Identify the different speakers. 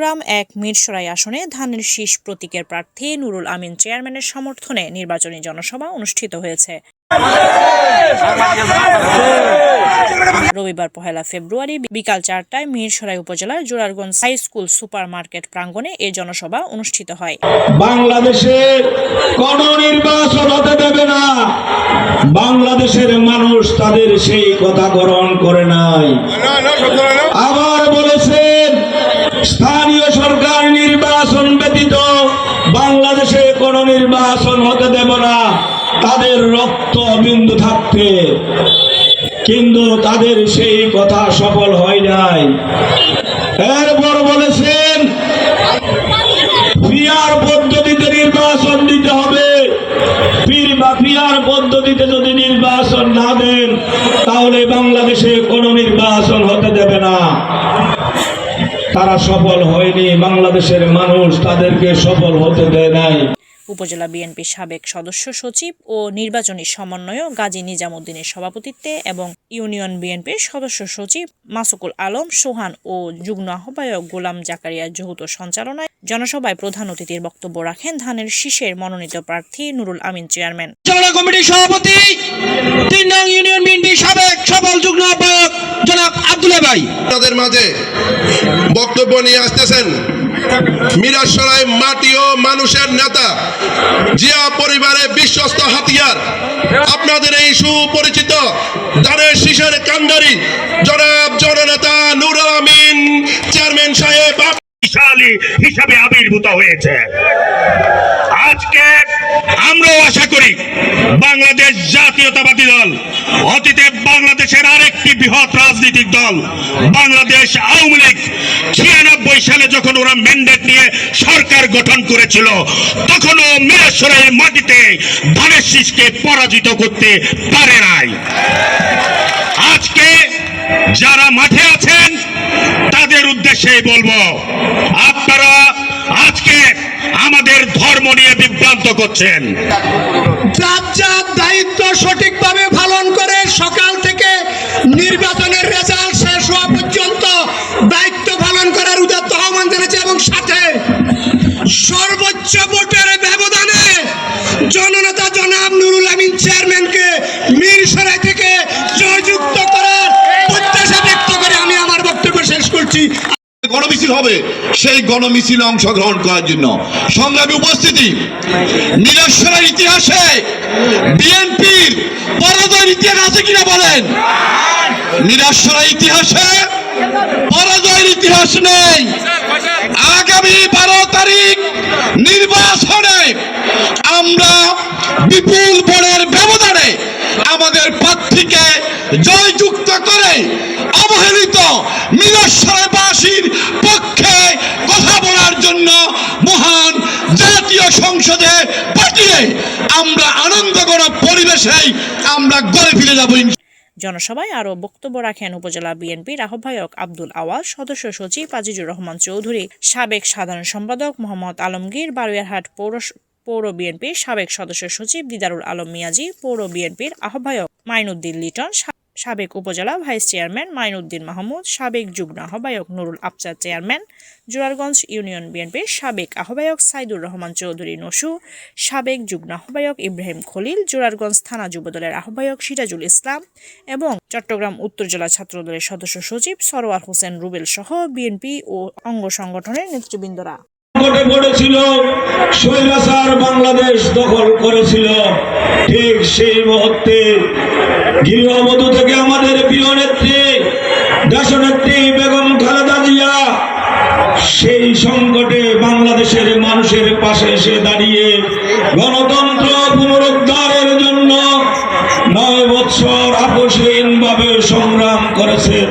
Speaker 1: চট্টগ্রাম ১ মিরসরাই আসনে ধানের শীষ প্রতীকের প্রার্থী নুরুল আমিন চেয়ারম্যানের সমর্থনে নির্বাচনী জনসভা অনুষ্ঠিত হয়েছে। রবিবার ১ ফেব্রুয়ারি বিকাল ৪টায় মিরসরাই উপজেলার Jorarganj high school super market প্রাঙ্গণে এই জনসভা অনুষ্ঠিত হয়।
Speaker 2: বাংলাদেশে কোন নির্বাচন হতে দেবে না, বাংলাদেশের মানুষ তাদের সেই কথা গ্রহণ করে নাই। আবার বলেছেন স্থানীয় সরকার নির্বাচন ব্যতীত বাংলাদেশে কোন নির্বাচন হতে দেব না, তাদের রক্ত বিন্দু থাকতে। কিন্তু তাদের সেই কথা সফল হয় নাই। এরপর বলেছেন পিআর পদ্ধতিতে নির্বাচন দিতে হবে, পিআর পদ্ধতিতে যদি নির্বাচন না দেন তাহলে বাংলাদেশে কোনো নির্বাচন হতে দেবে না। তারা সফল হয়নি, বাংলাদেশের মানুষ তাদেরকে সফল হতে দেয় নাই।
Speaker 1: উপজেলা বিএনপির সাবেক সদস্য সচিব ও নির্বাচনী সমন্বয়ক গাজী নিজামুদ্দিনের সভাপতিত্বে এবং ইউনিয়ন বিএনপির সদস্য সচিব মাসুকুল আলম সোহান ও যুগ্ম আহ্বায়ক গোলাম জাকারিয়ার যৌথ সঞ্চালনায় জনসভায় প্রধান অতিথির বক্তব্য রাখেন ধানের শীষের মনোনীত প্রার্থী নুরুল আমিন চেয়ারম্যান।
Speaker 3: কমিটির সভাপতি ৩ নং ইউনিয়ন বিএনপির সাবেক সফল যুগ্ম আহ্বায়ক জনাব আব্দুল্লাহ ভাই
Speaker 4: তাদের মাঝে বক্তব্য নিয়ে আসতেছেন মিরসরাই মাটি ও মানুষের নেতা, জিয়া পরিবারের বিশ্বস্ত হাতিয়ার, আপনাদের এই সুপরিচিত ধানের শীষের কান্ডারি জনাব জননেতা নুরুল আমিন চেয়ারম্যান সাহেব
Speaker 5: শক্তিশালী হিসাবে আবির্ভূত হয়েছে। আজকে আমরাও আশা করি বাংলাদেশ জাতীয়তাবাদী দল, অতীতে বাংলাদেশের আরেকটি বৃহৎ রাজনৈতিক দল বাংলাদেশ আওয়ামী লীগ ৯৬ সালে যখন ওরা ম্যান্ডেট নিয়ে সরকার গঠন করেছিল তখনও মিরসরাইয়ের মাটিতে ধানের শীষকে পরাজিত করতে পারে নাই। আজকে যারা মাঠে আছেন তাদের উদ্দেশ্যে বলবো, আপনারা আজকে আমাদের ধর্ম নিয়ে বিভ্রান্ত করছেন।
Speaker 3: যার দায়িত্ব সঠিকভাবে পালন করে সকাল থেকে নির্বাচনের রেজাল্ট শেষ হওয়া পর্যন্ত দায়িত্ব পালন করার উদাত্ত আহ্বান জানাচ্ছে এবং সাথে সর্বোচ্চ ভোটের ব্যবধানে জননেতা জনাব নুরুল আমিন চেয়ারম্যানকে মিরসরাই থেকে জয়যুক্ত করার প্রত্যাশা ব্যক্ত করে আমি আমার বক্তব্য শেষ করছি।
Speaker 6: গণমিছিল হবে, সেই গণমিছিলে অংশগ্রহণ করার জন্য সংগ্রামী উপস্থিতি। মিরসরাইয়ের ইতিহাসে বিএনপির পরাজয়ের ইতিহাস আছে কিনা বলেন? মিরসরাইয়ের ইতিহাসে পরাজয়ের ইতিহাস নেই। আগামী 12 তারিখ নির্বাচনে আমরা বিপুল ভোটের ব্যবধানে আমাদের প্রার্থীকে জয়যুক্ত করে অবহেলিত মিরসরাইবাসীর পক্ষে কথা বলার জন্য মহান জাতীয় সংসদে পাঠিয়ে আমরা আনন্দঘন পরিবেশেই আমরা গড়ে ফিরে যাব।
Speaker 1: জনসভায় আরও বক্তব্য রাখেন উপজেলা বিএনপির আহ্বায়ক আব্দুল আওয়াজ, সদস্য সচিব আজিজুর রহমান চৌধুরী, সাবেক সাধারণ সম্পাদক মোহাম্মদ আলমগীর, বারুইয়ারহাট পৌর বিএনপির সাবেক সদস্য সচিব দিদারুল আলম মিয়াজি, পৌর বিএনপির আহ্বায়ক মাইনুদ্দিন লিটন, সাবেক উপজেলা ভাইস চেয়ারম্যান মাইনুদ্দিন মাহমুদ, সাবেক যুগ্ম আহ্বায়ক নুরুল আফজাল চেয়ারম্যান, জোরারগঞ্জ ইউনিয়ন বিএনপির সাবেক আহ্বায়ক সাইদুর রহমান চৌধুরী নসু, সাবেক যুগ্ম আহ্বায়ক ইব্রাহিম খলিল, জোরারগঞ্জ থানা যুবদলের আহ্বায়ক সিরাজুল ইসলাম এবং চট্টগ্রাম উত্তর জেলা ছাত্রদলের সদস্য সচিব সরওয়ার হোসেন রুবেল সহ বিএনপি ও অঙ্গ সংগঠনের নেতৃবৃন্দরা।
Speaker 2: পড়েছিল স্বৈরাচার বাংলাদেশ দখল করেছিল, ঠিক সেই মুহূর্তে গৃহবধূ থেকে আমাদের প্রিয় নেত্রী দেশনেত্রী বেগম খালেদা জিয়া সেই সংকটে বাংলাদেশের মানুষের পাশে এসে দাঁড়িয়ে গণতন্ত্র পুনরুদ্ধারের জন্য 9 বছর আপোষহীনভাবে সংগ্রাম করেছেন।